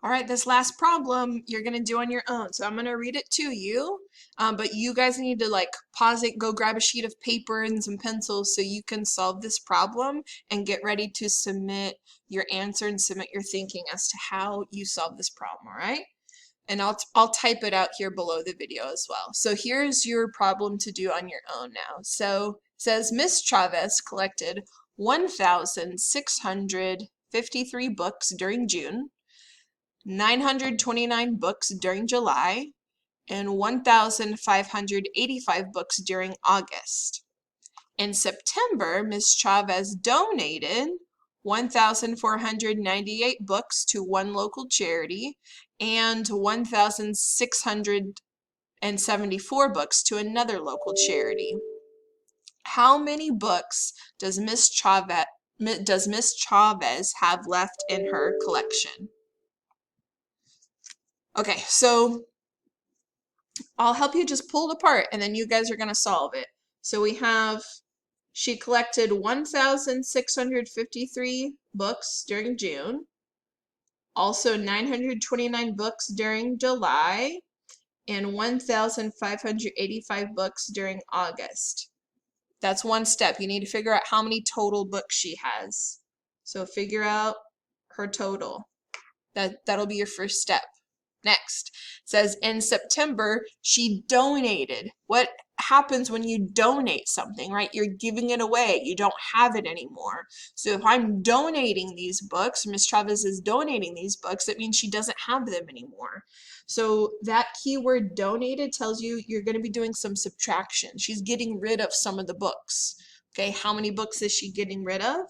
All right, this last problem you're gonna do on your own. So I'm gonna read it to you, but you guys need to like pause it, go grab a sheet of paper and some pencils so you can solve this problem and get ready to submit your answer and submit your thinking as to how you solve this problem, all right? And I'll type it out here below the video as well. So here's your problem to do on your own now. So it says Miss Chavez collected 1,653 books during June, 929 books during July, and 1,585 books during August. In September, Ms. Chavez donated 1,498 books to one local charity and 1,674 books to another local charity. How many books does Ms. Chavez have left in her collection? Okay, so I'll help you just pull it apart and then you guys are going to solve it. So we have, she collected 1,653 books during June, also 929 books during July, and 1,585 books during August. That's one step. You need to figure out how many total books she has. So figure out her total. That'll be your first step. Next, it says in September, she donated. What happens when you donate something, right? You're giving it away. You don't have it anymore. So if I'm donating these books, Miss Chavez is donating these books, that means she doesn't have them anymore. So that keyword donated tells you you're going to be doing some subtraction. She's getting rid of some of the books. Okay, how many books is she getting rid of?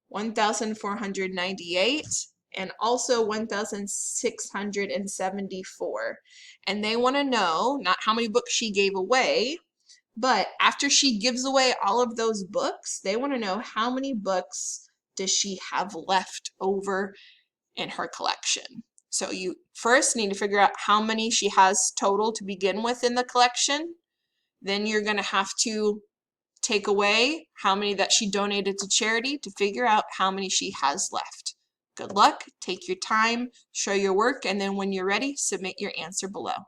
1,498. And also 1,674. And they want to know not how many books she gave away, but after she gives away all of those books, they want to know how many books does she have left over in her collection. So you first need to figure out how many she has total to begin with in the collection. Then you're going to have to take away how many that she donated to charity to figure out how many she has left. Good luck, take your time, show your work, and then when you're ready, submit your answer below.